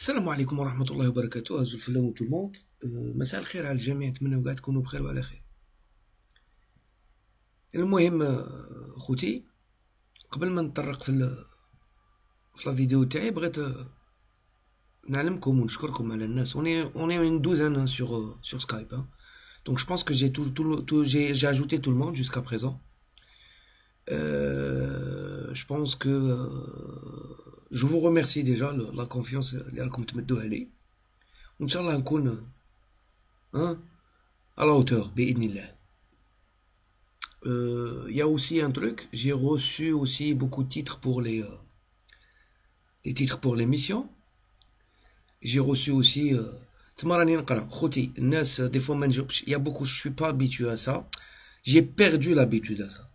السلام عليكم ورحمة الله وبركاته. أزول في اللون الموت. مساء الخير على الجميع، نتمنى قاعد تكونوا بخير وعلى خير. المهم خوتي، قبل ما نطرق في الفيديو تاعي بغيت نعلمكم ونشكركم على الناس. on est une douzaine sur Skype, hein. Donc je pense que j'ai ajouté tout le monde jusqu'à présent. Je pense que je vous remercie déjà la confiance اللي راكم تمدوها لي، وإن شاء الله نكون à la hauteur بإذن الله. Il y a aussi un truc, j'ai reçu aussi beaucoup de titres pour les titres pour l'émission. J'ai reçu aussi تما راني نقرا خوتي الناس des fois ما نجاوبش. Il y a beaucoup, je suis pas habitué à ça. J'ai perdu l'habitude à ça.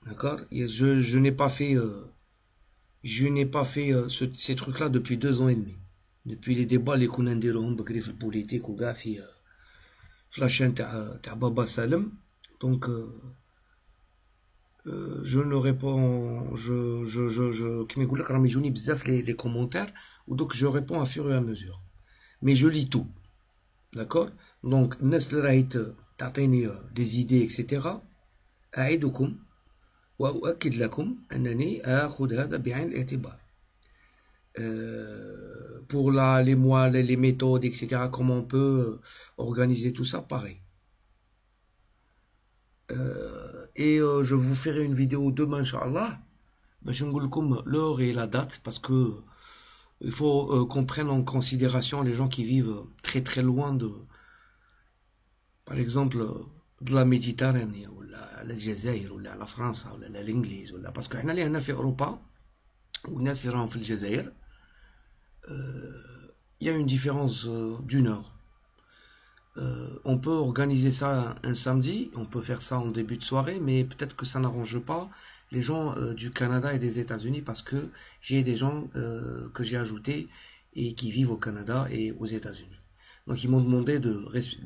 D'accord? Je n'ai pas fait ces trucs-là depuis 2 ans et demi. Depuis les débats les كنا نديروهم بكري في البوليتيك وكاع في la chaîne تاع بابا سالم. Donc je ne réponds, كيما يقول لك راهم يجوني بزاف les commentaires, donc je réponds à fur et à mesure. Mais je lis tout. D'accord? Donc الناس اللي راهي تعطيني des idées etc. أعدكم وأؤكد لكم أنني آخذ هذا بعين الاعتبار. Pour les méthodes etc. Comment on peut organiser tout ça, pareil. Et je vous ferai une vidéo demain Inch'Allah. Je vais vous dire l'heure et la date, parce que il faut qu'on prenne en considération les gens qui vivent très très loin de, par exemple, de la Méditerranée ou la Jazair ou la France ou l'Anglise, parce que nous sommes en Europe ou nous sommes en Jazair. Il y a une différence d'une heure. On peut organiser ça un samedi, on peut faire ça en début de soirée, mais peut-être que ça n'arrange pas les gens du Canada et des États-Unis, parce que j'ai des gens que j'ai ajoutés et qui vivent au Canada et aux États-Unis. Donc ils m'ont demandé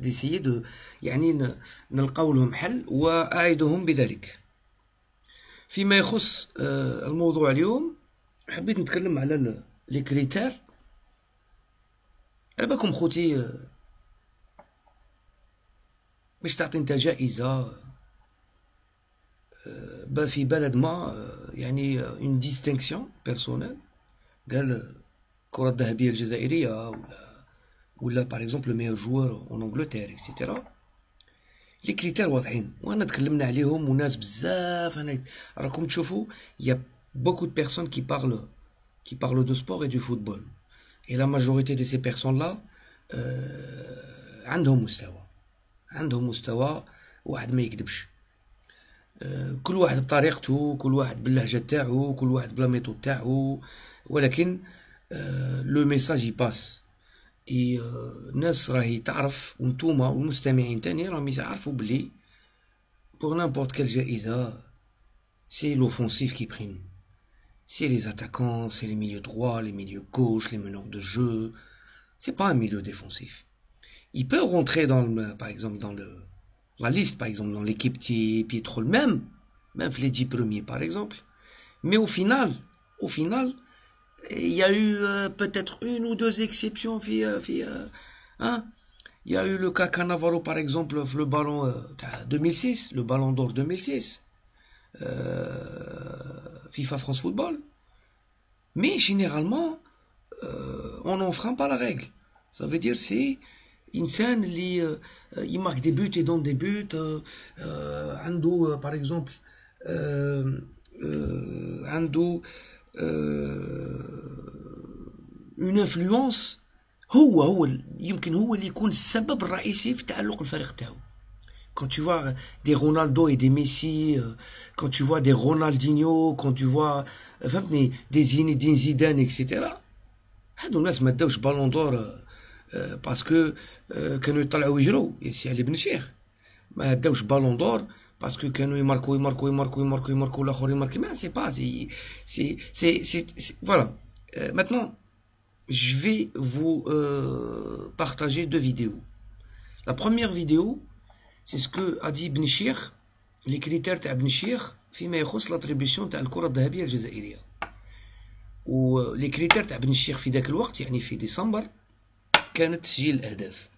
d'essayer de يعني نلقاو لهم حل وأعدهم بذلك. فيما يخص الموضوع اليوم حبيت نتكلم على لي كريتير. على بالكم خوتي باش تعطي انت جائزة في بلد ما، يعني اون ديستينكسيون بيرسونيل، قال الكرة الذهبية الجزائرية ولا باغ اكزومبل ميور جوار اون انجلتير اكسيتيرا. لي كريتير واضحين وانا تكلمنا عليهم، وناس بزاف انا راكم تشوفوا il y a beaucoup de personnes qui parlent de sport et du football, et la majorité de ces personnes là عندهم مستوى واحد ما يكذبش. كل واحد بطريقته، كل واحد باللهجة تاعو، كل واحد بلا ميثود تاعو، ولكن لو ميساج يباس. الناس راهي تعرف، وانتوما والمستمعين تاني راهم يعرفوا بلي pour n'importe quelle جائزة c'est l'offensif qui prime. C'est les attaquants, c'est les milieux droits, les milieux gauches, les meneurs de jeu. C'est pas un milieu défensif. Il peut rentrer par exemple dans la liste, par exemple dans l'équipe type, trop le même les 10 premiers par exemple. Mais au final, il y a eu peut-être 1 ou 2 exceptions. Hein? Il y a eu le cas Cannavaro par exemple, le ballon 2006, le ballon d'or 2006, FIFA France Football. Mais généralement, on n'enfreint pas la règle. Ça veut dire c'est إنسان اللي يمارك دي بوت يدون دي بوت، عنده par exemple عنده une influence، هو يمكن هو اللي يكون السبب الرئيسي في تألق الفريق تاعو. Quand tu vois des Ronaldo et des Messi, quand tu vois des Ronaldinho, quand tu vois فهمتني des Zinedine Zidane etc. هادو الناس ما داوش بالون دور باسكو كانوا يطلعوا يجروا يسي علي بن شيخ. ما داوش بالون دور باسكو كانوا يماركوا الاخر يماركي. ما سي با سي voilà. Maintenant je vais vous partager 2 vidéos. La première vidéo, c'est ce que a dit بن شيخ، les critères تاع بن شيخ فيما يخص l'attribution تاع الكرة الذهبية الجزائرية. ولي كريتير تاع بن الشيخ في ذاك الوقت يعني في ديسمبر كانت تسجيل الاهداف.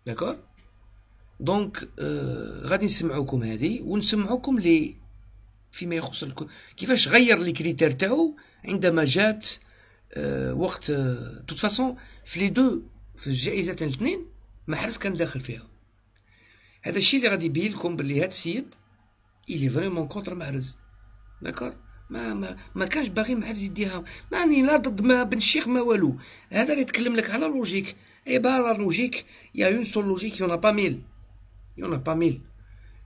داكور. دونك غادي نسمعوكم هذه ونسمعوكم لي فيما يخص كيفاش غير لي كريتير تاعو عندما جات وقت توت فاسون في لي دو في الجائزه الاثنين محرز كان داخل فيها. هذا الشيء اللي غادي يبين لكم باللي هذا السيد إلي فريمون كونتر محرز. داكور. ما كانش باغي محرز يديها، ماني لا ضد ما بن الشيخ ما والو. هذا اللي يتكلم لك على لوجيك. اي با لا لوجيك يا اون سول لوجيك يون با ميل. يون با ميل.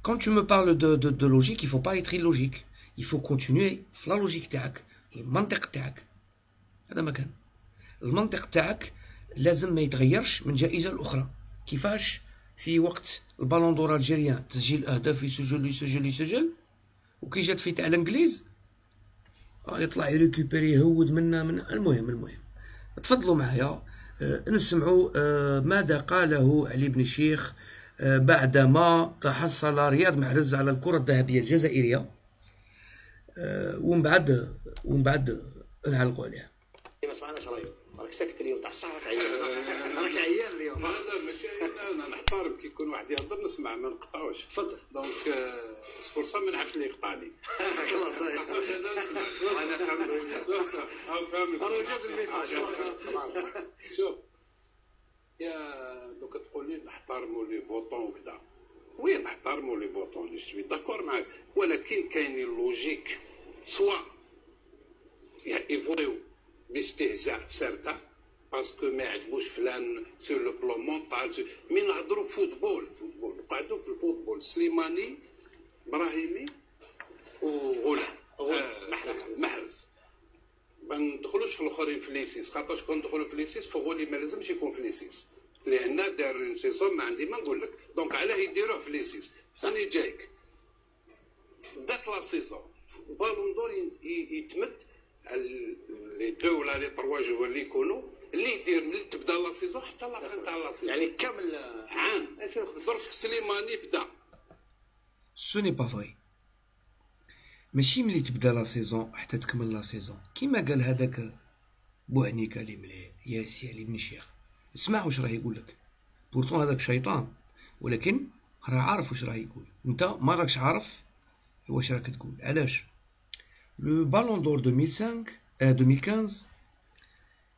Quand tu me parles de logique, il faut pas être illogique. Il faut continuer في la logique تاعك، المنطق تاعك. هذا ما كان. المنطق تاعك لازم ما يتغيرش من جائزة لأخرى. كيفاش في وقت البالون دور الجيريان تسجيل أهداف يسجل وكي جات في تاع الانجليز يطلع يريكوبيري يهود منا من المهم تفضلوا معايا نسمعوا ماذا قاله علي بن الشيخ بعدما تحصل رياض محرز على الكرة الذهبية الجزائرية، ومن بعد نعلقوا عليها. ما سمعناش رايك، راك ساكت اليوم تاع الصح، راك عيان، راك عيان اليوم. هذا ماشي انا نحترم كي يكون واحد يهضر نسمع ما نقطعوش. تفضل. دونك سبورصا ما نعرفش اللي يقطعني. خلاص انا نسمع انا فهمت. انا وجاز الميساج. شوف يا دوك تقول لي نحترموا لي فوتون وكذا، وين نحترموا لي فوتون اللي شوي داكور معاك، ولكن كاينين لوجيك سوا يفوليو باستهزاء سارتا باسكو ما يعجبوش فلان سور لو بلون مونطال، مي نهضروا فوتبول نقعدوا في الفوتبول سليماني ابراهيمي وغلام محرز ما ندخلوش في الاخرين في ليسيس، خاطرش كون ندخلوا في ليسيس فغولي ما لازمش يكون في ليسيس لان دار اون سيزون ما عندي ما نقول لك، دونك علاه يديروه في ليسيس. ثاني جايك دات لا سيزون بالون دور يتمد لي دو ولا لي تروا جو اللي يكونوا اللي يدير ملي تبدا لا سيزون حتى لا فين تاع لا سيزون، يعني كامل عام 2015 درك سليماني بدا. سو ني با فري، ماشي ملي تبدا لا سيزون حتى تكمل لا سيزون كيما قال هذاك بوعنيكا اللي مليح يا سي علي بن الشيخ. اسمع واش راه يقول لك، بورتون هذاك شيطان ولكن راه عارف واش راه يقول، انت ما راكش عارف واش راك تقول. علاش؟ Le Ballon d'Or 2015,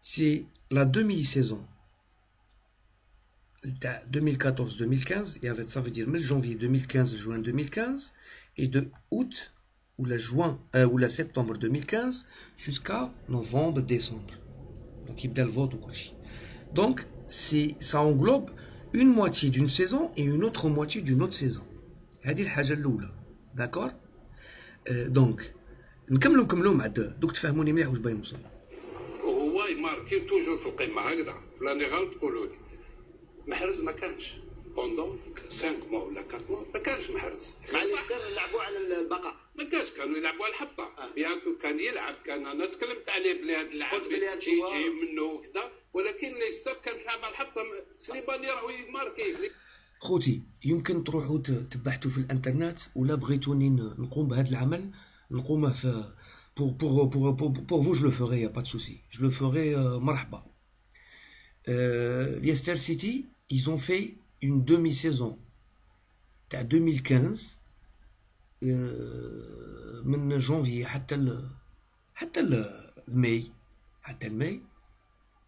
c'est la demi-saison. 2014-2015, et ça veut dire janvier 2015, juin 2015, et de août ou la septembre 2015 jusqu'à novembre, décembre. Donc il y a le vote ou quoi. Donc ça englobe une moitié d'une saison et une autre moitié d'une autre saison. C'est الحاجة الأولى. D'accord? Donc نكملوا مع دوك تفهموني مليح واش باغي نوصل. وهو يماركي توجور في القمه هكذا، فلاني غلط قولوا لي. محرز ما كانش بوندون 5 موا ولا 4 موا ما كانش محرز. يعني يلعبوا على البقاء، ما كانش كانوا يلعبوا على الحبطه. بيان كان يلعب، كان انا تكلمت عليه بلي هذا اللاعب يجي منه وكذا، ولكن ليستر كان يلعب على الحبطه. سليماني راهو يماركي. خوتي يمكن تروحوا تبحثوا في الانترنت ولا بغيتوني نقوم بهذا العمل نقومه في pour vous je le ferai, y a pas de souci, je le ferai marhaba. Leicester City ils ont fait une demi-saison تاع 2015 من janvier حتى الماي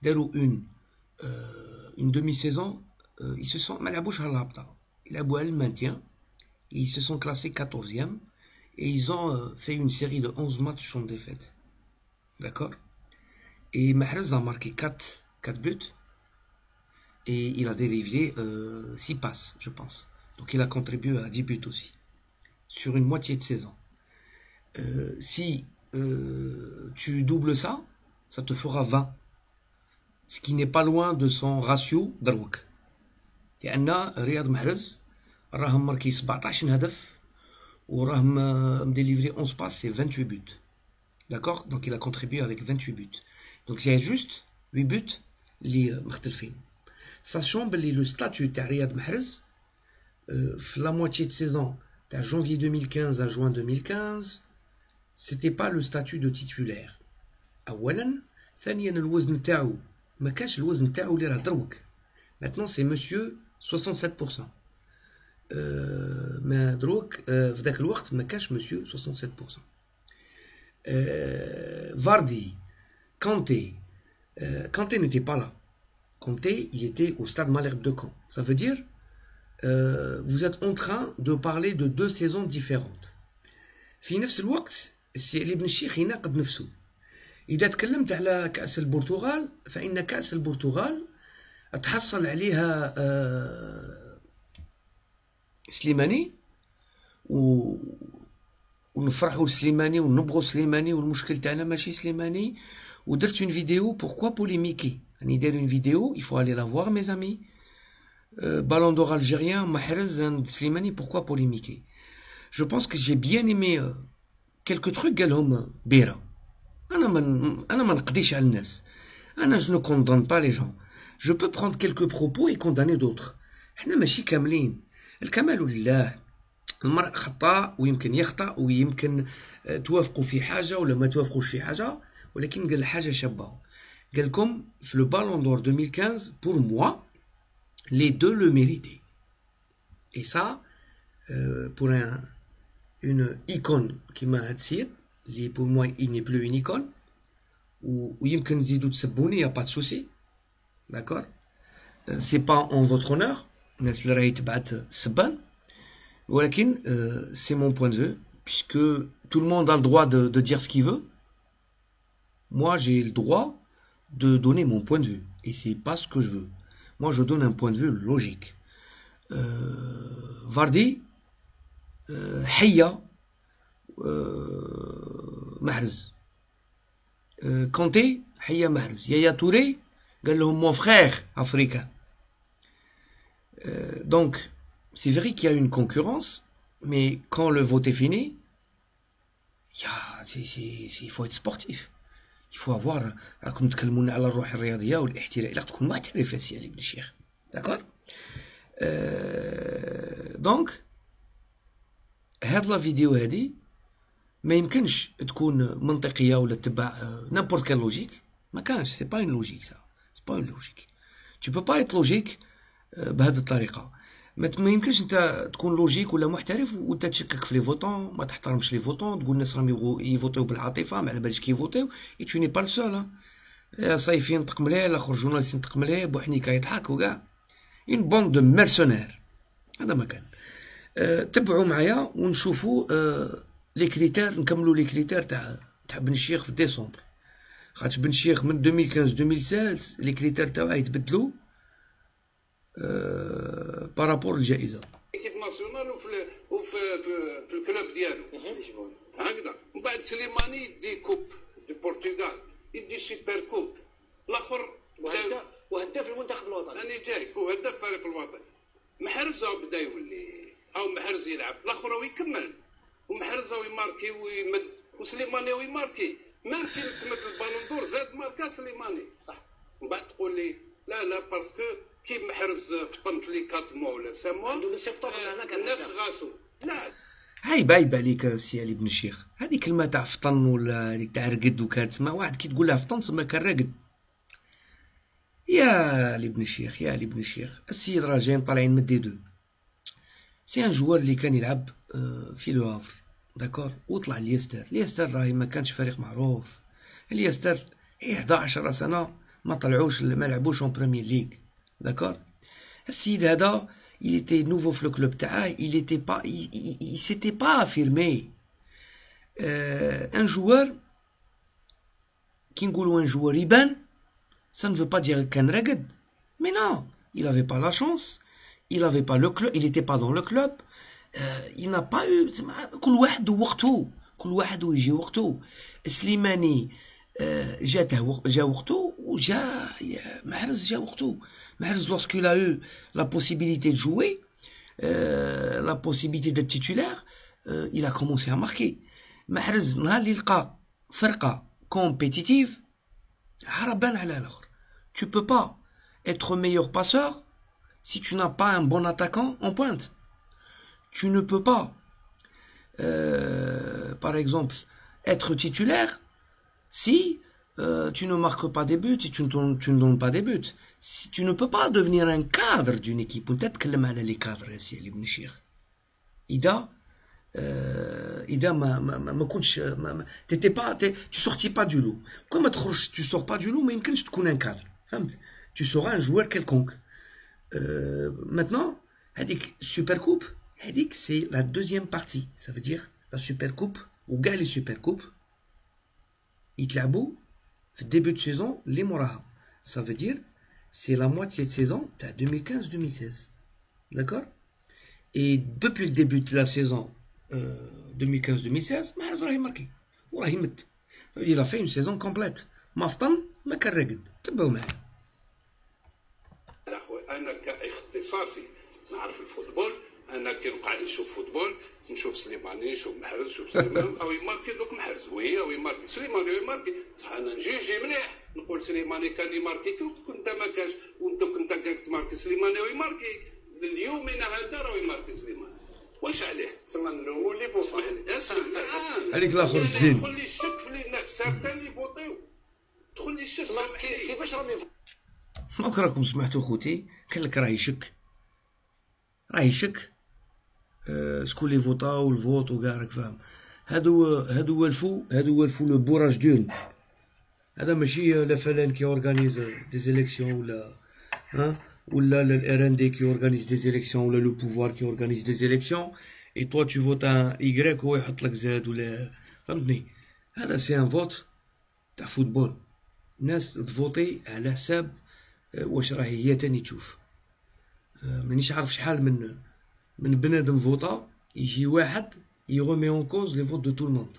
داروا une demi-saison. Ils se sont ما لعبوش على الهبطة، لعبوا على المانتيان. Ils se sont classés 14e et ils ont fait une série de 11 matchs sans défaite. D'accord? Et Mahrez a marqué 4 buts et il a délivré 6 passes, je pense. Donc il a contribué à 10 buts aussi sur une moitié de saison. Si tu doubles ça, ça te fera 20, ce qui n'est pas loin de son ratio دروك. لأن رياض محرز راه ماركي 17 هدف وراهم مديليفري 11 passes, c'est 28 buts. D'accord? Donc il a contribué avec 28 buts. Donc il y a juste 8 buts اللي مختلفين. Sachant que le statut تاع رياض محرز في la moitié de saison تاع janvier 2015 à juin 2015, c'était pas le statut de titulaire. اولا. ثانيا الوزن تاعو ما كانش الوزن تاعو اللي راه دروك. maintenant c'est monsieur 67%. ما دروك في ذاك الوقت ما كانش monsieur 67%. Vardy, Kanté, Kanté n'était pas là. Kanté, il était au stade Malherbe de Caen. Ça veut dire vous êtes en train de parler de deux saisons différentes. في نفس الوقت السي علي بن الشيخ يناقض نفسه. إذا تكلمت على كأس البرتغال فإن كأس البرتغال تحصل عليها سليماني ونفرحوا لسليماني ونبغوا سليماني والمشكل تاعنا ماشي سليماني. ودرت une vidéo pourquoi polémiquer. راني داير une vidéo il faut aller la voir mes amis. Ballon d'or algérien Mahrez and Slimani pourquoi polémiquer. Je pense que j'ai bien aimé quelques trucs قالهم بيرة. أنا ما نقديش على الناس. أنا je ne condamne pas les gens. Je peux prendre quelques propos et condamner d'autres. احنا ماشي كاملين. الكمال لله. المرء خطاء ويمكن يخطأ ويمكن توافقوا في حاجة ولا ما توافقوش في حاجة ولكن قال حاجة شابة. قال لكم في le Ballon d'Or 2015 pour moi les deux le méritaient. Et ça pour une icône كيما هاد السيد اللي pour moi il n'est plus une icône ويمكن تزيدوا تسبوني y a pas de souci. D'accord, c'est pas en votre honneur الناس اللي راهي تبعت السبان ولكن c'est mon point de vue puisque tout le monde a le droit de dire ce qu'il veut. Moi j'ai le droit de donner mon point de vue et c'est pas ce que je veux. Moi je donne un point de vue logique. Vardy حية محرز. Kanté حية محرز. Yaya Touré قال لهم mon frère africain. Donc c'est vrai qu'il y a une concurrence mais quand le vote est fini il faut être sportif. il faut avoir راكم تكلمونا على الروح الرياضية والاحتراف لا تكون محترف يا سي علي بن الشيخ. داكور. دونك هاد لا فيديو هادي ما يمكنش تكون منطقية ولا تتبع n'importe quelle logique. ما كانش سي با une logique ça. c'est pas une logique. tu peux pas être logique بهذه الطريقة. ما يمكنش انت تكون لوجيك ولا محترف وانت تشكك في لي فوتون ما تحترمش لي فوتون تقول الناس راهم يفوتيو بالعاطفه ما على بالش كيفوتيو اي تو ني با لو سول. صيفي ينطق مليح الاخر جورناليست ينطق مليح بوحنيكا يضحك وكاع اون بوند دو ميرسونير. هذا ما كان. تبعوا معايا ونشوفوا لي كريتير نكملوا لي كريتير تاع بن الشيخ في ديسمبر. خاطر بن الشيخ من 2015 2016 لي كريتير تاعو يتبدلوا بارابور الجائزة. ايكيب ناسيونال وفي الكلوب ديالو هكذا. من بعد سليماني يدي كوب دي البرتغال يدي سوبر كوب الاخر وهداف المنتخب الوطني. راني جايك وهداف الفريق الوطني. محرز بدا يولي او محرز يلعب الاخر ويكمل ومحرز يماركي ويمد وسليماني ويماركي ميم كي تمد البالون دور زاد ماركا سليماني صح. من بعد تقول لي لا باسكو كي محرز فطنت لي 4 موا ولا 5 موا عنده الاستفطار هنا كان نفس غاسو. لا هاي بايبه عليك السي علي بن الشيخ. هذه كلمه تاع فطن ولا هذيك تاع رقد وكتسمع واحد كي تقول له فطن تسمى كان راقد. يا علي بن الشيخ يا علي بن الشيخ السيد راه جاي طالعين من دي دو. سي ان جوار اللي كان يلعب في لو هافر داكور وطلع ليستر راهي ما كانش فريق معروف. ليستر 11 سنه ما طلعوش ما لعبوش اون بريمير ليغ. D'accord. السيد هذا il était nouveau في الكلوب تاعه il s'était pas affirmé. un joueur كي نقولوا un joueur يبان ça ne veut pas dire كان راقد. mais non il avait pas la chance il avait pas le club il était pas dans le club. il n'a pas eu كل واحد وقته كل واحد ويجي وقته. سليماني جا وقته وجا محرز جا وقته. محرز lorsqu'il a eu la possibilité de jouer la possibilité d'être titulaire il a commencé à marquer. محرز نهار اللي لقى فرقة compétitive هربان على الاخر. tu peux pas être meilleur passeur si tu n'as pas un bon attaquant en pointe. tu ne peux pas par exemple être titulaire si tu ne marques pas des buts, tu ne donnes pas des buts. Si tu ne peux pas devenir un cadre d'une équipe, peut-être que les cadres, c'est les Ibn Ida, t'étais pas, tu sortis pas du lot. Comme tu sors pas du lot, mais tu es un cadre. Tu seras un joueur quelconque. Maintenant, Super Coupe, c'est la deuxième partie. Ça veut dire la Super Coupe, ou gars les Super Coupes, ils te l'abou. Début de saison, les Moraha. Ça veut dire, c'est la moitié de saison, tu as 2015-2016. D'accord? Et depuis le début de la saison 2015-2016, Mahrez راهي marqué. وراهي مت. Ça veut dire, il a fait une saison complète. ما فطن ما كان راقد. تبعوا معايا. أنا كاختصاصي نعرف الفوتبول، أنا كي نقعد نشوف فوتبول نشوف سليماني، نشوف محرز، نشوف سليمان أو يماركي دوك محرز، وي أو يماركي سليماني أو يماركي، أنا نجي مليح نقول سليماني كان يماركي كنت ما كانش، وأنت كنت كاك تماركي سليماني أو يماركي، اليومين هذا راه يماركي سليماني، واش عليه؟ تسمى نلومو اللي فوتو. اسمع الآن هذيك الآخر الزين. تدخل لي الشك في لي سارتان اللي فوتيو، تدخل لي الشك كيفاش راهم دونك راكم سمعتوا خوتي، قال لك راه يشك شكون اللي فوطاو الفوت وكاع راك فاهم. هادو هو الفو لو بوراج دون. هذا ماشي لا فلان كي اورغانيز دي زيليكسيون ولا الار ان دي كي اورغانيز دي زيليكسيون ولا لو بوفوار كي اورغانيز دي زيليكسيون اي توا تو فوت ان ايغريك هو يحط لك زاد ولا فهمتني. هذا سي ان فوت تاع فوتبول، الناس تفوتي على حساب واش راهي هي تاني تشوف. مانيش عارف شحال من بنادم فوطا يجي واحد يغمي اون كوز لي فوت دو تو الموند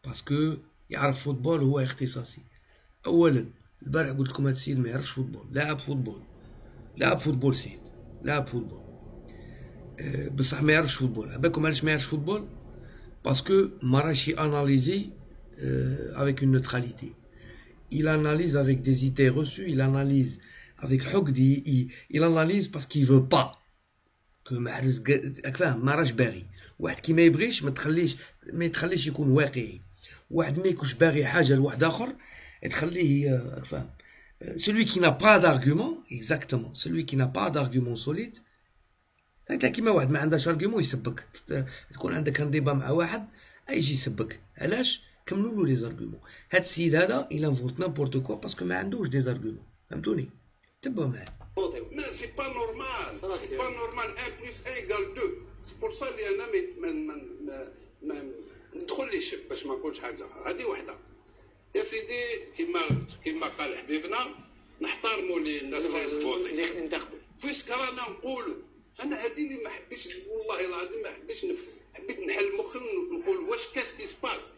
باسكو يعرف فوتبول هو اختصاصي. اولا البارح قلت لكم هذا السيد ما يعرفش فوتبول، لاعب فوتبول سيد لاعب فوتبول بصح ما يعرفش فوتبول. عباكم علاش ما يعرفش فوتبول؟ باسكو ما راهش اناليزي avec une neutralité. Il analyse avec des idées reçues, il analyse avec حقد، il analyse parce qu'il veut pas que محرز فاهم ما راش باغي. واحد كي ما يبغيش ما يتخليش يكون واقعي. واحد ما يكونش باغي حاجه لواحد اخر تخليه فاهم. celui qui n'a pas d'argument exactement celui qui n'a pas d'argument solide. انت كيما واحد ما عندهاش ارغيومون يسبك. تكون عندك ان ديبا مع واحد يجي يسبك. علاش؟ كملوا له لي زارغومون. هاد السيد هذا il invente n'importe quoi باسكو ما عندوش دي زارغومون. فهمتوني؟ تبعوا معايا. Mais c'est pas normal, c'est pas normal. 1 plus 1 égale 2. C'est pour ça اللي انا ما ندخلش باش ما نقولش حاجه. هذه وحده يا سيدي. كما قال حبيبنا نحترموا الناس اللي تفوتي اللي ينتخبوا. فيسك رانا نقولوا انا هذه اللي ما حبيتش والله العظيم ما حبيتش حبيت نحل مخي ونقول واش كاس كي سباس.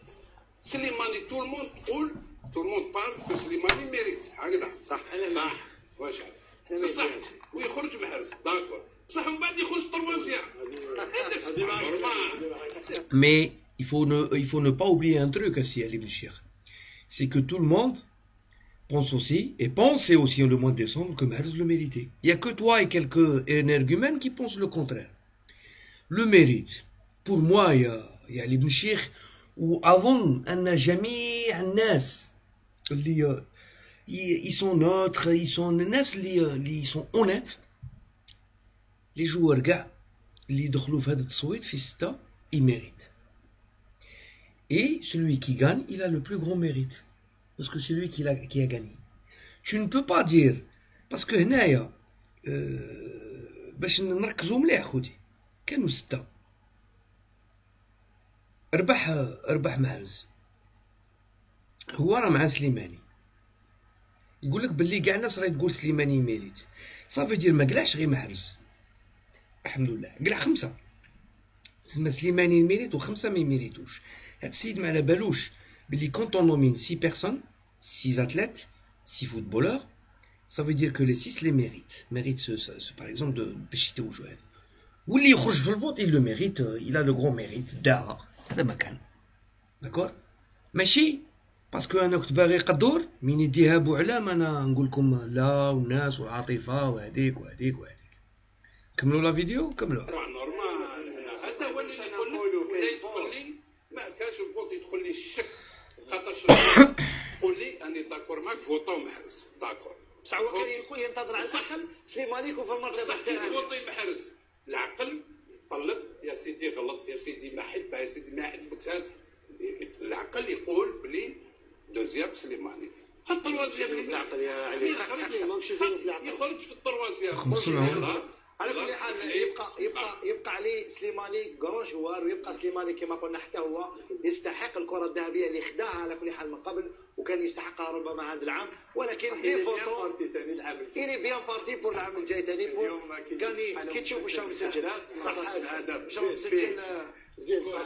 سليماني تو الموند تقول تو الموند بار كو سليماني ميريت هكذا صح واش صح ويخرج محرز داكور بصح من بعد يخرج تروازيام. Mais il faut ne pas oublier un truc aussi à l'Ibn Shir, c'est que tout le monde pense aussi et pensait aussi le mois de décembre que Mahrez le méritait. Il n'y a que toi et quelques énergumènes qui pensent le contraire. Le mérite, pour moi, il y a l'Ibn Shir où avant أن جميع الناس اللي ils sont neutres, ils sont الناس اللي sont honnêtes. les joueurs كاع اللي دخلوا في هذا التصويت في 6 ils méritent. Et celui qui gagne, il a le plus grand mérite. Parce que c'est lui qui a gagné. Tu ne peux pas dire, parce que هنايا باش نركزوا مليح خوتي كانوا 6 ربح محرز هو راه مع سليماني. يقول لك باللي كاع الناس راهي تقول سليماني ميريت. صافي دير ما قلعش غير محرز الحمد لله قلع 5 تسمى سليماني ميريت و5 ما يميريتوش. هاد السيد ما على بالوش باللي كونط اون نومين 6 personnes 6 athlètes 6 footballeurs ça veut dire que les 6 les méritent par exemple de باش يتوجوا هذا. واللي يخرج في الفوت il le mérite, il a le grand mérite داها هذا ما كان داكور. ماشي باسكو انا كنت باغي قدور من يديها بوعلام انا نقول لكم لا والناس والعاطفه وهذيك. كملوا لا فيديو كملوا. نورمال هذا هو اللي نقول لك. ولا يدخل لي ما كاش الفوت يدخل لي الشك خاطرش قول لي اني داكور معك فوطو محرز داكور بصح هو كان يقول ينتظر على العقل سليماني يكون في المرتبه الثانيه. فوطي محرز العقل طلب يا سيدي غلط يا سيدي ما حبها يا سيدي ما عجبكش العقل يقول بلي دوزيام سليماني الطروازيام اللي العقل يا علي ماهمش يديروا في العقل يخرج في الطروازيام على كل حال يبقى عليه سليماني كرون جوار ويبقى سليماني كما قلنا حتى هو يستحق الكره الذهبيه اللي خداها على كل حال من قبل وكان يستحقها ربما عند العام ولكن لي فوتو إلي بيان بارتي بور العام الجاي ثاني بور كان كي تشوف واش راهو مسجل صح هذا واش راهو مسجل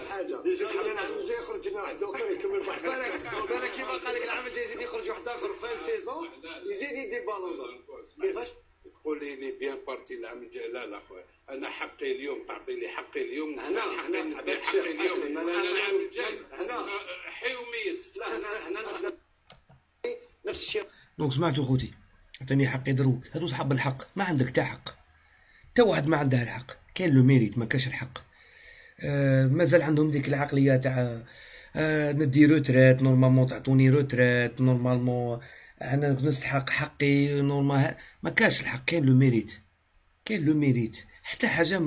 حاجه العام الجاي يخرج لنا واحد اخر يكمل واحد بالك كيما قال لك العام الجاي يزيد يخرج واحد اخر في السيزون يزيد يدي بالون كيفاش تقول لي بيان بارتي العام الجاي لا خويا انا حقي اليوم تعطي لي حقي اليوم هنا حقي اليوم انا العام الجاي حي وميت هنا نفس الشيء. دونك سمعتوا خوتي عطيني حقي درو هادو صحاب الحق ما عندك تا حق تا واحد ما عنده الحق كاين لو ميريت ما كاش الحق مازال عندهم ديك العقليه تاع ندي روتريت نورمالمون تعطوني روتريت نورمالمون انا نستحق حقي نورمال ما كاش الحق كاين لو ميريت حتى حاجه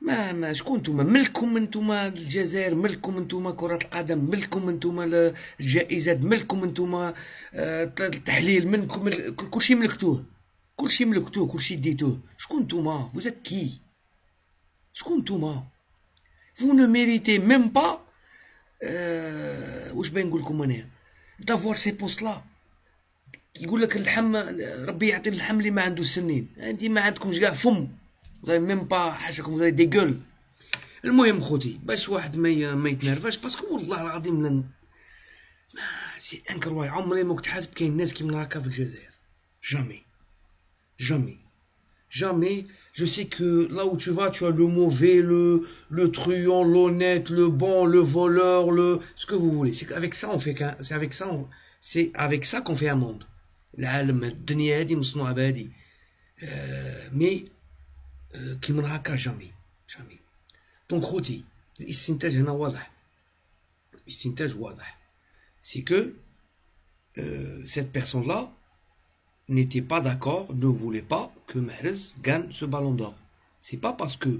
ما شكون نتوما ملككم نتوما الجزائر ملككم نتوما كرة القدم ملككم نتوما الجائزات ملككم نتوما التحليل منكم كلشي ملكتوه كلشي ديتوه شكون نتوما فوزات كي شكون نتوما فو نو ميريتي ميم با واش باين نقول لكم انايا دافوار سي بوست لا يقول لك اللحم ربي يعطي اللحم اللي ما عنده سنين انت ما عندكمش كاع فم ميم با حاشاكم دي جول. المهم خوتي باش واحد ما يتنرفاش باسكو والله العظيم سي انكروي عمري ما كنت حاسب كاين ناس كيما هكا في الجزائر jamais je sais que là où tu vas tu as le mauvais le truand l'honnête le bon le voleur le ce que vous voulez c'est avec ça qu'on fait un monde العالم الدنيا هذه مصنوعه بهذه مي كيما هكا جامي دونك خوتي الاستنتاج هنا واضح c'est que cette personne là n'était pas d'accord, ne voulait pas que Mahrez gagne ce ballon d'or. C'est pas parce que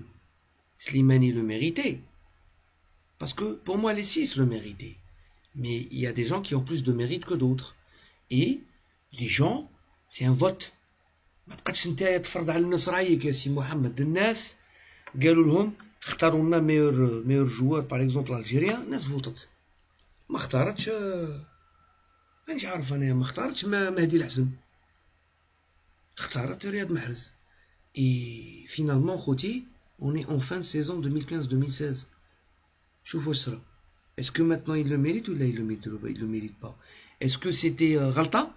Slimani le méritait, parce que pour moi les 6 le méritaient, mais il y a des gens qui ont plus de mérite que d'autres, et les gens, c'est un vote. ما تقدش نتايا تفرض على الناس رايك يا سي محمد الناس قالوا لهم اختاروا لنا ميور جوار باغ اكزومبل الجيريان الناس فوتت ما اختارتش مانيش عارف انا ما اختارتش مهدي الحسن اختارت رياض محرز اي فينالمون خوتي on est en fin de saison 2015-2016 شوف واش صرا est-ce que maintenant il le mérite ou là il le mérite pas est-ce que c'était غلطة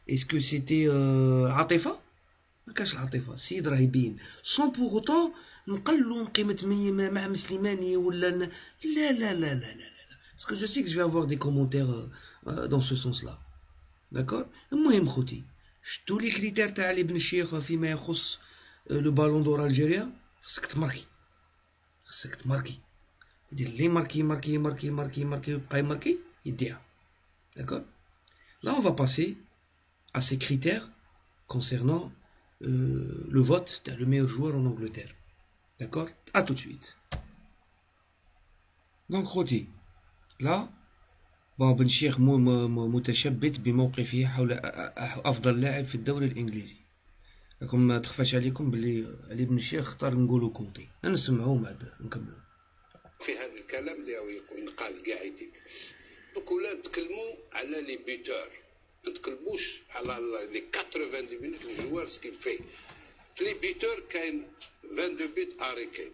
est-ce que c'était عاطفة ما كاش العاطفه السيد راه يبين سون بور اوتون نقلوا قيمه مع مسلماني ولا لا لا لا لا لا لا باسكو جو سي كو جو افوار دي كومونتير دون سو سونس لا داكور. المهم خوتي شتو لي كريتير تاع علي بن الشيخ فيما يخص لو بالون دور الجيريا خصك تماركي دير لي ماركي ويبقى يماركي يديها داكور. Là on va passer à ces critères concernant le vote le meilleur joueur en Angleterre. D'accord? À tout de suite. Donc خوتي là بن شيخ متشبت بموقفه حول أفضل لاعب في الدوري الإنجليزي. راكم ما تخفاش عليكم بلي علي بن الشيخ اختار نقولوا كونتي نسمعوه بعد نكملوا في هذا الكلام اللي يقال كاع يديك دوك ولا نتكلموا على لي بيتور ما نتكلموش على لي 90 مينوت الجوار سكيل في لي بيتور كاين 22 بيت اريكي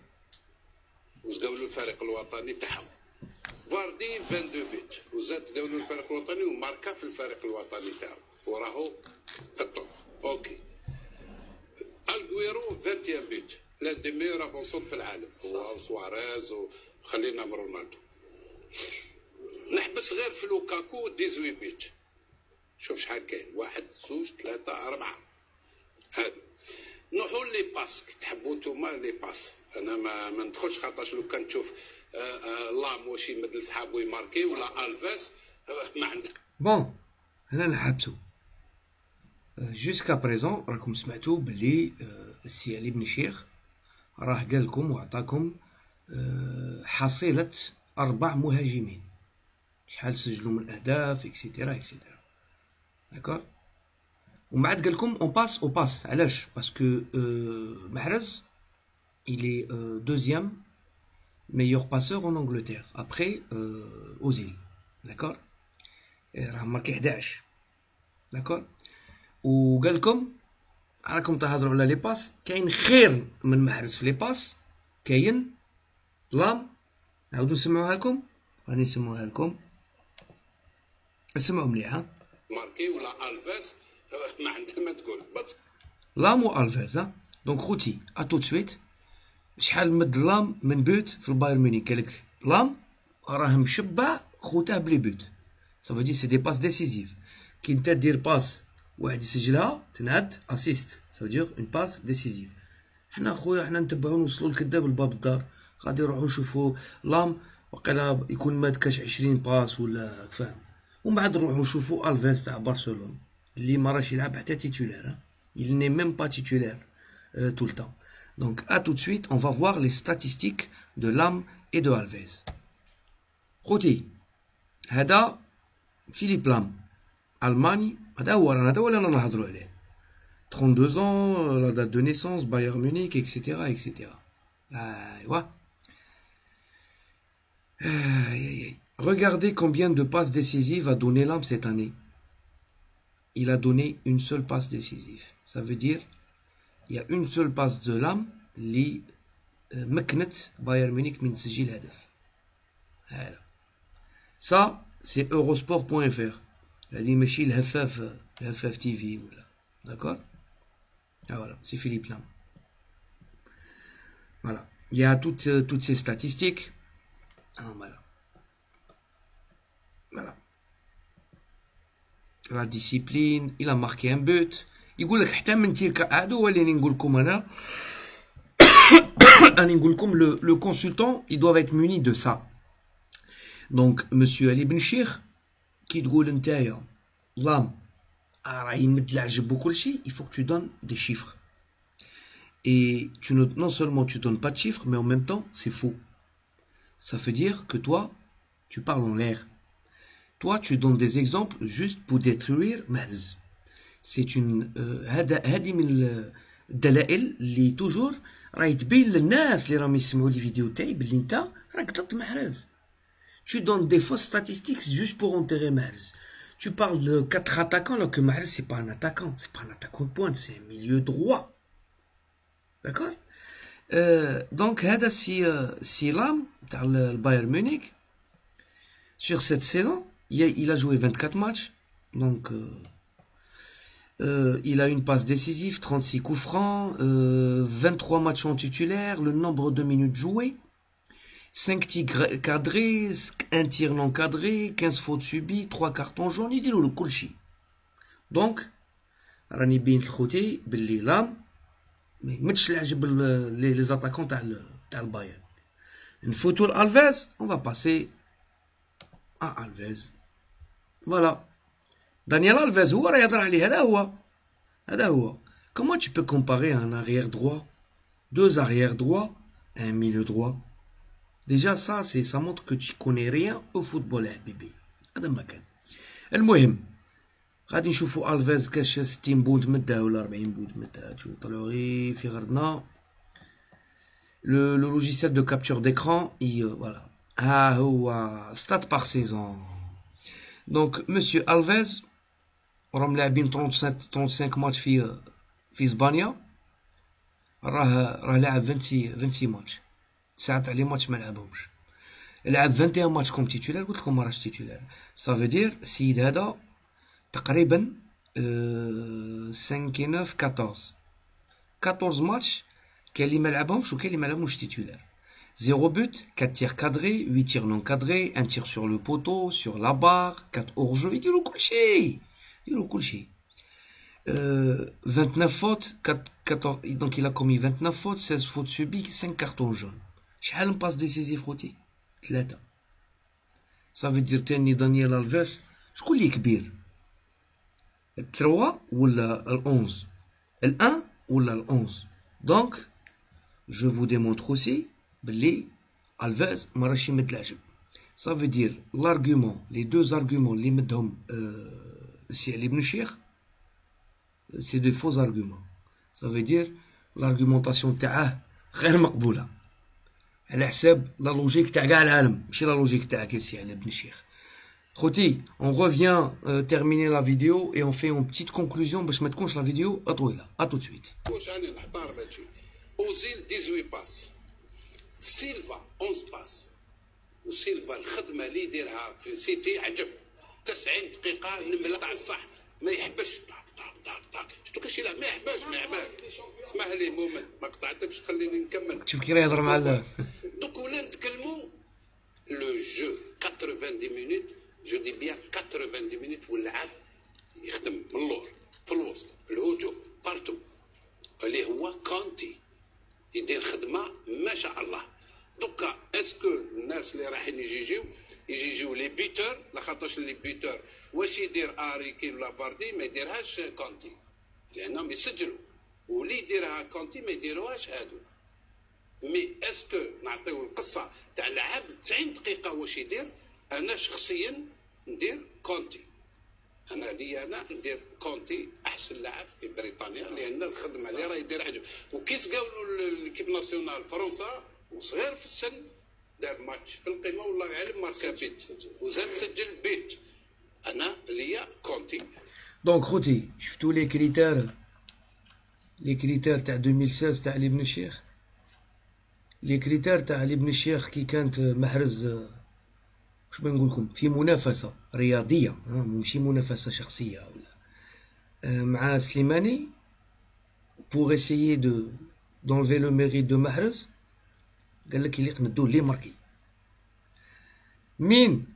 وزداولوا الفريق الوطني تاعهم فاردي 22 بيت وزاد زداولوا الفريق الوطني وماركا في الفريق الوطني تاعو وراهو في الطوب اوكي. الغويرو 21 بيت لان دي ميور افونسون في العالم هو سواريز وخلينا من رونالدو. نحبس غير في لوكاكو 18 بيت شوف شحال كاين 1 2 3 4 هادو. نروحو لي باس تحبوا نتوما لي باس انا ما ندخلش خاطرش لو كان تشوف لام واش يمد لصحابو يماركي ولا الفاس ما عنده. بون هنا نحبسو. جوسكا بريزون راكم سمعتوا بلي السي علي بن شيخ راه قال لكم وعطاكم حصيلة 4 مهاجمين، شحال سجلوا من اهداف اكسيتيرا اكسيتيرا. داكور. ومن بعد قال لكم اون باس او باس. علاش؟ باسكو محرز il est deuxième meilleur passeur en Angleterre après Ozil. D'accord. راه ماركي 11. داكور. وقال لكم راكم تهضروا على لي باس، كاين خير من محرز في لي باس، كاين لام. نعاودو نسمعوها لكم، راني نسمعوها لكم، اسمعوا مليح. ها ماركي ولا الفيس ما عنده ما تقول بس لام والفيز. ها دونك خوتي اتو سويت. شحال مد لام من بوت في البايرن ميونخ؟ قالك لام راه مشبع خوته بلي بوت، صافي دي سي دي باس ديسيزيف. كي نتا دير باس واحد يسجلها تنعد اسيست، صافي دير اون باس ديسيزيف. حنا خويا حنا نتبعو نوصلو الكذاب لباب الدار، غادي نروحو نشوفو لام وقيلا يكون ما دكاش 20 باس ولا فاهم، ومن بعد نروحو نشوفو الفيز تاع برشلونة اللي ما راش يلعب حتى تيتولار. il n'est même pas titulaire tout le temps. Donc à tout de suite, on va voir les statistiques de Lam et de Alves. خوتي هذا فيليب لام ألماني، هذا هو رانا نهضروا عليه. 32 ans, la date de naissance, Bayern Munich, etc. etc. Ouais. Regardez combien de passes décisives a donné Lam cette année. Il a donné une seule passe décisive. Ça veut dire il y a une seule passe de Lam اللي مكنت بايرن ميونخ من تسجيل هدف. هذا ça c'est eurosport.fr. هذه ماشي الهفاف تي في ولا. D'accord. Ah voilà, c'est Philippe Lam. Voilà, il y a toutes ces statistiques. Ah voilà. Voilà. La discipline, il a marqué un but. يقول لك حتى من تيركا. هادو هو اللي نقول لكم انا. راني نقول لكم le consultant ils doivent être munis de ça. Donc monsieur Ali Ben Cheikh كي تقول نتايا لام راه يمد العجب وكل شيء، il faut que tu donnes des chiffres. Et non seulement tu donnes pas de chiffres, mais en même temps c'est faux. Ça veut dire que toi tu parles en l'air. Toi tu donnes des exemples juste pour détruire Mahrez. C'est une هذه من الدلائل اللي توجور راهي تبين للناس اللي راهم يسمعوا لي فيديو تاعي بلي انت راك ضد محرز. Tu donnes des fausses statistiques juste pour enterrer Mahrez. Tu parles de 4 attaquants alors que Mahrez c'est pas un attaquant, c'est pas un attaquant de pointe, c'est un milieu droit. D'accord. Donc هذا سي لام تاع البايرن ميونخ. Sur cette saison il a joué 24 matchs. Donc il a une passe décisive, 36 coups francs, 23 matchs en titulaire, le nombre de minutes jouées, 5 tirs cadrés, 1 tir non cadré, 15 fautes subies, 3 cartons jaunes, يديروا له كل شيء. دونك راني بينت لخوتي باللي لام ما يمدش العجب لي زاتاكون تاع البايرن. نفوتو لالفيز. on va passer à Alves. Voilà. Daniel Alves هو راه يهضر عليه. هذا هو. Comment tu peux comparer un arrière droit, 2 arrières droits, un milieu droit? Déjà ça montre que tu connais rien au football يا حبيبي. هذا ما كان. المهم غادي نشوفوا الفيز كاش 60 بونت مدها ولا 40 بونت مدها. تشوفوا طلعوا غير في غردنا. Le logiciel de capture d'écran, voilà. ها هو stade par saison. Donc monsieur Alves راهم لاعبين 35 ماتش في اسبانيا. راه لاعب 26 ماتش. ساعات عليه ماتش ما لعبهمش. لعب 21 ماتش كوم تيتولار. قلت لكم ما راهش تيتولار. صافي دير السيد هذا تقريبا 14 ماتش كاين اللي ما لعبهمش وكاين اللي ما لعبهمش تيتولار. 0 but, 4 tirs cadrés, 8 tirs non cadrés, 1 tir sur le poteau, sur la barre, 4 hors-jeu. يديروا كل شيء. 29 fautes, 14, donc il a commis 29 fautes, 16 fautes subies, 5 cartons jaunes. شحال من باس ديسيزيف خوتي؟ 3. صافي دير تاني دانيال الفيس. شكون اللي كبير 3 ولا 11 1 ولا 11؟ دونك جو فو ديمونتر اوسي بلي الفيز ما راهش يمد العجب. صافي دير لارغومون لي دو زارغومون اللي مدهم السي علي بن الشيخ سي دو فوز ارغومون. صافي دير لارغومونطاسيون تاعه غير مقبوله على حساب لا لوجيك تاع كاع العالم، ماشي لا لوجيك تاعك يا سي علي بن الشيخ. خوتي on revient terminer la vidéo et on fait une petite conclusion باش ما تكونش لا فيديو طويله. à tout de suite. واش راني نحضر ماشي اوزيل 18 باس، سيلفا 11 باس. وسيلفا الخدمه اللي يديرها في سيتي عجب، 90 دقيقه نمله تاع الصح، ما يحبش شتو كاش لا ما يحبش اسمح لي مؤمن ما قطعتكش خليني نكمل. شوف كي راه يهضر مع دوك ولا نتكلموا لو جو 90 مينوت، جو دي بيان 90 مينوت واللعاب يخدم من اللور في الوسط في الهجوم بارتو، اللي هو كونتي يدير خدمه ما شاء الله. دوكا اسكو الناس اللي رايحين يجيو لي بيتور، لاخاطرش لي بيتور واش يدير اريكي ولا باردي ما يديرهاش كونتي لانهم يسجلوا، واللي يديرها كونتي ما يديروهاش هادو. مي اسكو نعطيو القصه تاع لعاب 90 دقيقه واش يدير؟ انا شخصيا ندير كونتي، انا ندير كونتي احسن لاعب في بريطانيا، لان الخدمه اللي راه يدير عجب. وكي سقاولوا ليكيب ناسيونال فرنسا وصغير في السن دار ماتش في القمه والله يعلم ماركا بيت وزاد سجل بيت. انا ليا كونتي. دونك خوتي شفتوا لي كريتير تاع 2016 تاع علي بن الشيخ. لي كريتير تاع علي بن الشيخ كي كانت محرز واش بنقول لكم في منافسه رياضيه، ماشي منافسه شخصيه ولا مع سليماني pour essayer d'enlever le mérite de محرز. قال لك يليق ندوه لي ماركي. مين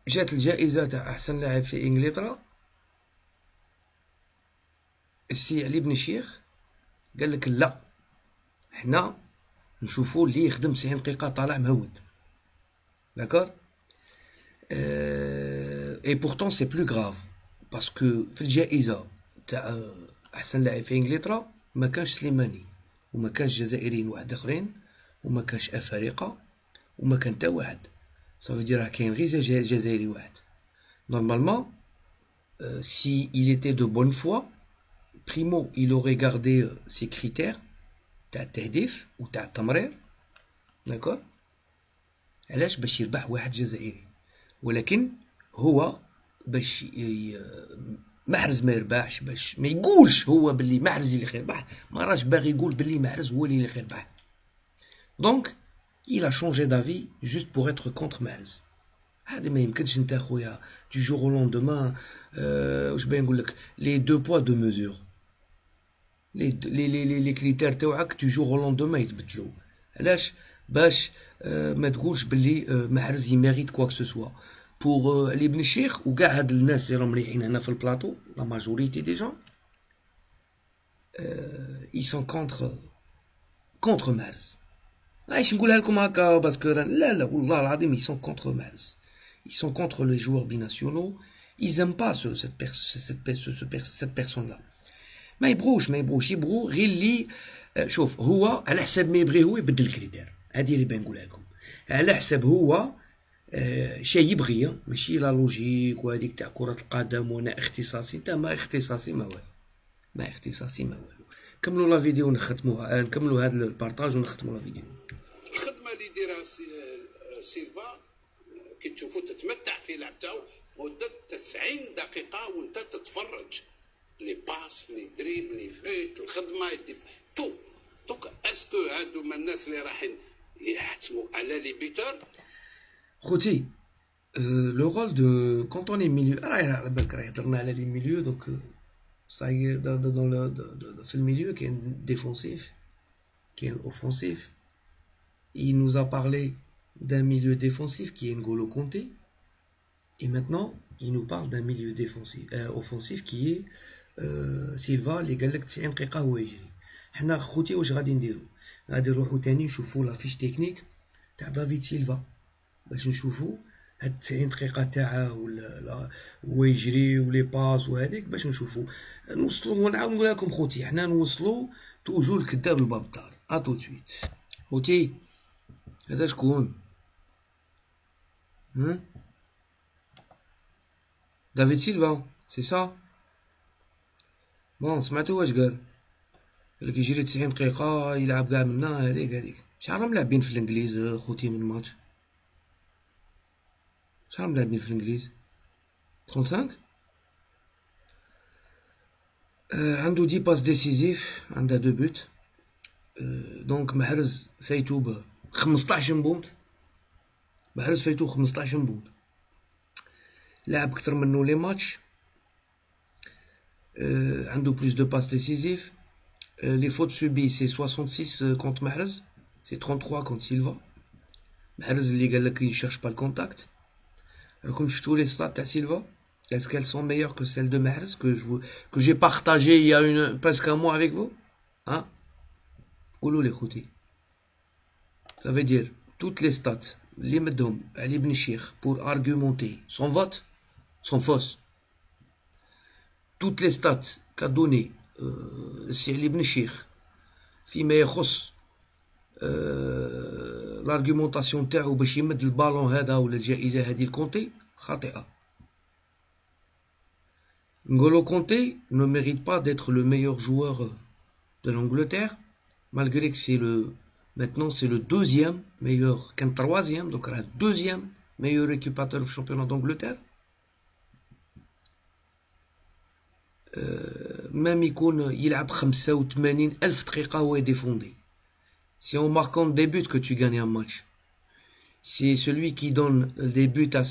جات الجائزه تاع احسن لاعب في انجلترا؟ السي علي بن الشيخ قال لك لا، حنا نشوفوا اللي يخدم 90 دقيقه طالع مهود. داكور اي بورتون سي بلو غراف باسكو في الجائزه تاع احسن لاعب في انجلترا ما كانش سليماني وما كانش جزائريين واحد اخرين وما كانش افارقه وما كان حتى واحد. صافي دير راه كاين غير جزائري واحد. نورمالمون si il était de bonne foi, primo il aurait gardé ses critères تاع التهديف وتاع التمرير. داكور علاش؟ باش يربح واحد جزائري، ولكن هو باش محرز ما يربحش، باش ما يقولش هو باللي محرز اللي يربح، ما راش باغي يقول باللي محرز هو اللي يربح. دونك il a changé d'avis juste pour être contre محرز. هذا ما يمكنش انت خويا du jour au lendemain. واش باغي نقول لك لي دو بوا دو ميزور، لي كريتير تاعك du jour au lendemain يتبدلوا. علاش؟ باش ما تقولش باللي محرز يميريت كوا كو سوا. بور علي بن الشيخ وكاع هاد الناس اللي راهم مريحين هنا في البلاطو، لا ماجوريتي دي جون ils sont contre محرز. عايش نقولها لكم هكا باسكو لا والله العظيم ils sont contre محرز. Ils sont contre les joueurs binationaux. Ils aiment pas cette personne-là. ما يبغوش يبغوا غير اللي شوف هو على حساب ما يبغي هو يبدل الكريتير. هذه اللي بنقولها لكم على حساب هو شيء يبغي، ماشي لا لوجيك وهذيك تاع كرة القدم وانا اختصاصي. انت ما اختصاصي ما والو. كملوا لا فيديو نختموها، نكملوا هذا البارطاج ونختموا لا فيديو. الخدمه اللي يديرها سيلفا كي تشوفوا تتمتع في لعبته مده 90 دقيقه وانت تتفرج لي باس لي دريب لي بيت الخدمه تو. دوك اسكو هادو من الناس اللي رايحين يحتموا على لي بيتور؟ خوتي لو رول دو كونت اون ميليو، راه على بالك راه هضرنا على لي ميليو. دونك صاي في الميليو كاين ديفونسيف كاين اوفونسيف. il nous a parlé d'un milieu défensif qui est N'Golo Kanté, et maintenant il nous parle d'un milieu offensif qui est سيلفا اللي قال لك 90 دقيقه هو يجري. حنا خوتي واش غادي نديرو؟ غادي نروحو تاني نشوفو لا فيش تكنيك تاع دافيد سيلفا باش نشوفوا هاد 90 دقيقة تاعه هو يجري ولي باس وهذيك باش نشوفوا نوصلوا. ونعاود نقول لكم خوتي حنا نوصلوا توجو الكذاب الباب الدار. تو سويت خوتي. هذا شكون؟ دافيد سيلفا سي سا. بون سمعتوا واش قال لك يجري 90 دقيقة يلعب كاع منا هذيك شحال راهم لاعبين في الانجليز خوتي من ماتش؟ شحال راهم لاعبين في الانجليز؟ 35. عنده 10 باس ديسيزيف، عنده 2 بوت. دونك محرز فايتو ب 15 بونت. محرز فايتو 15 بونت. لعب اكثر منو لي ماتش. عنده بلوس دو باس ديسيزيف. Les fautes subies c'est 66 contre Mahrez, c'est 33 contre Silva. Mahrez اللي قال لك il cherche pas le contact. راكم شفتوا les stats تاع Silva? Est-ce qu'elles sont meilleures que celles de Mahrez que j'ai partagé il y a presque un mois avec vous? Hein? قولوا لي خوتي. Ça veut dire toutes les stats اللي مدهم علي بن الشيخ pour argumenter son vote sont fausses. Toutes les stats qu'a donné السي علي بن الشيخ فيما يخص لارغيومونطاسيون تاعو باش يمد البالون هذا ولا الجائزة هذه الكونتي خاطئة. N'Golo Kanté ne mérite pas d'être le meilleur joueur de l'Angleterre, malgré que maintenant c'est le deuxième meilleur, qu'un troisième, donc le deuxième meilleur récupérateur du championnat d'Angleterre. Même يكون يلعب 85,000 دقيقة هو يديفوندي. Si en marquant des buts que tu gagnes un match, c'est celui qui donne des buts à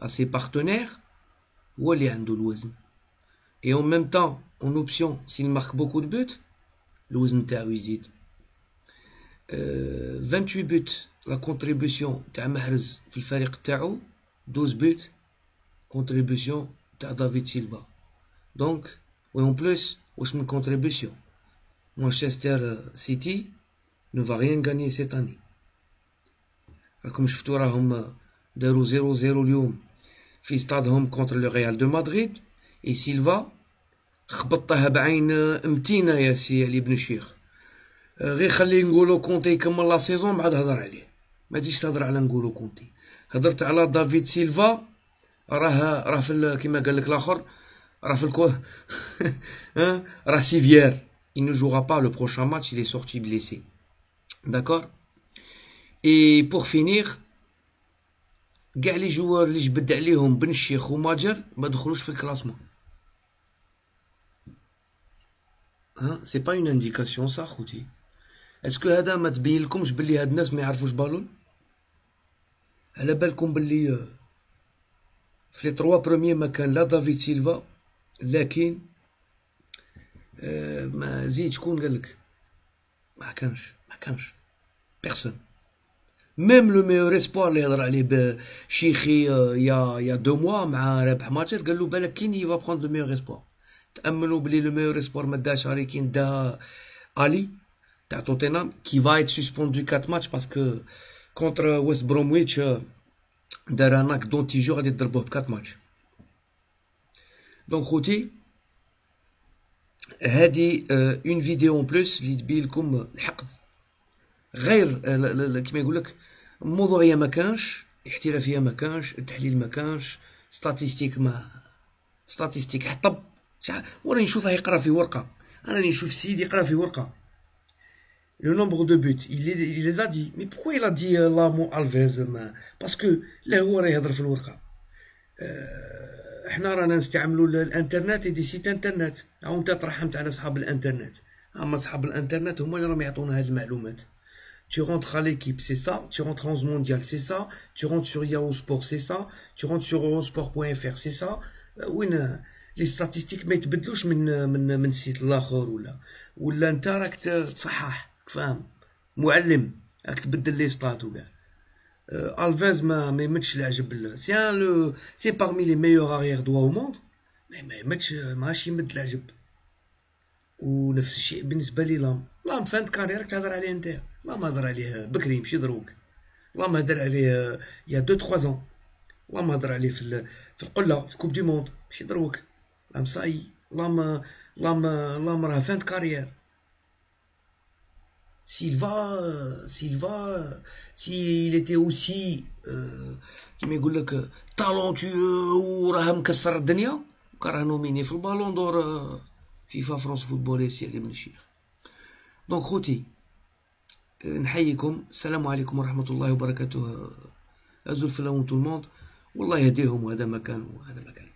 ses partenaires هو اللي عنده الوزن. Et en même temps, en option, s'il marque beaucoup de buts, الوزن تاعو يزيد. 28 buts la contribution تاع محرز في الفريق تاعو، 12 buts contribution تاع دافيد سيلفا. Donc, et en plus, واش من contribution. Manchester City ne va rien gagner cette année. راكم شفتوا راهم داروا 0-0 اليوم في ستادهم contre le Real de Madrid. Et Silva خبطها بعين امتينة يا سي علي بن الشيخ. غير خلي نقولو كونتي يكمل لا سيزون ما عاد هضر عليه. ما تجيش تهضر على نقولو كونتي. هضرت على دافيد سيلفا راه في كيما قال لك الاخر راه في الكو راه سيفيير. Il ne jouera pas le prochain match, il est sorti blessé. D'accord? Et pour finir, كاع لي جوار اللي جبد عليهم بن الشيخ وماجر ما دخلوش في الكلاسمون. C'est pas une indication ça خوتي. Est-ce que هذا ما تبين لكمش باللي هاد الناس ما يعرفوش بالون؟ على بالكم باللي في لي 3 بروميير ما كان لا دافيد سيلفا، لكن ما زيد شكون قالك ما كانش بيرسون. ميم لو ميور اسبوار اللي هضر عليه بشيخي يا 2 موا مع رابح ماتشر قال له بالك كين يفا بروند لو ميور اسبوار. تأملوا بلي لو ميور اسبوار ما داش هاري كين دا علي تاع توتنهام كي فا ايت سسبوندو 4 ماتش باسكو كونتر ويست برومويتش دار اناك دونتي جو غادي يضربوه ب 4 ماتش. دونك خوتي هادي اون فيديو اون بلوس اللي تبين لكم الحقد غير كيما يقول لك موضوعيه ما كانش، احترافيه ما كانش، التحليل ما كانش، ستاتيستيك حطب. وراني نشوفه يقرا في ورقه، انا راني نشوف السيد يقرا في ورقه le nombre de buts il les a dit. mais pourquoi il a dit Lamo Alves parce que لا هو راه يهضر في الورقه. احنا رانا نستعملوا الانترنت دي سيت انترنت. انت ترحمت على اصحاب الانترنت، اما اصحاب الانترنت هما اللي راهم يعطونا هذه المعلومات. Tu rentres à l'équipe, c'est ça. Tu rentres en mondial, c'est ça. Tu rentres sur Yahoo Sport, c'est ça. Tu rentres sur Eurosport.fr, c'est ça. وين لي ستاتيستيك ما يتبدلوش من سيت الاخر ولا انت راك تصحح فاهم معلم راك تبدل لي ستات وكاع. الفيز ما يمدش العجب. سي parmi les meilleurs arrière droit au monde ما يمدش ماش يمد العجب. ونفس الشيء بالنسبه لي لام فانت كاريرك تهضر عليه انت. لا ما هضر عليه بكري ماشي دروك. والله ما هدر عليه يا 2-3 ans. والله ما هدر عليه في القلة في كوب دي موند ماشي دروك. اللهم صاي اللهم راه فان كارير. Silva, s'il était aussi كيما يقول لك talentueux وراه مكسر الدنيا كان راه نوميني في البالون دور فيفا فرنسا فوتبول سي علي بن الشيخ. دونك خوتي نحييكم، السلام عليكم ورحمة الله وبركاته. أزول في لون تو الموند والله يهديهم، وهذا مكان وهذا مكان.